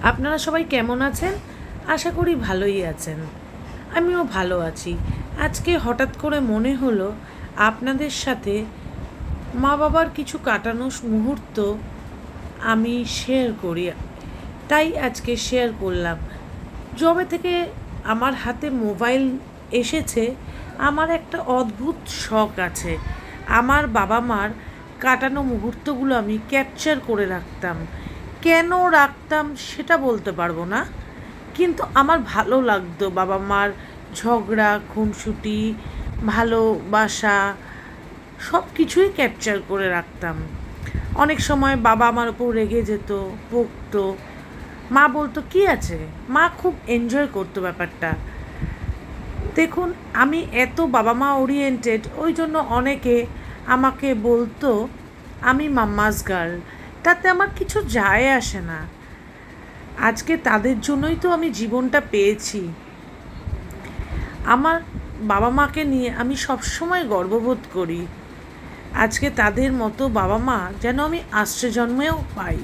আপনারা সবাই কেমন আছেন? আশা করি ভালোই আছেন। আমিও ভালো আছি। আজকে হঠাৎ করে মনে হলো আপনাদের সাথে মা বাবার কিছু কাটানো মুহূর্ত আমি শেয়ার করি। তাই আজকে শেয়ার করলাম। যবে থেকে আমার হাতে মোবাইল এসেছে, আমার একটা অদ্ভুত শখ আছে। আমার বাবা মার কাটানো মুহূর্তগুলো আমি ক্যাপচার করে রাখতাম। কেন রাখতাম সেটা বলতে পারবো না, কিন্তু আমার ভালো লাগতো বাবা মার ঝগড়া, খুনসুটি, ভালোবাসা সব কিছুই ক্যাপচার করে রাখতাম। অনেক সময় বাবা আমার ওপর রেগে যেত, বকতো। মা বলতো কী আছে, মা খুব এনজয় করতো ব্যাপারটা। দেখুন, আমি এত বাবা মা ওরিয়েন্টেড, ওই জন্য অনেকে আমাকে বলতো আমি মাম্মাস গার্ল। তাতে আমার কিছু যায় আসে না। আজকে তাদের জন্যই তো আমি জীবনটা পেয়েছি। আমার বাবা মাকে নিয়ে আমি সবসময় গর্ববোধ করি। আজকে তাদের মতো বাবা মা যেন আমি আসছে জন্মেও পাই।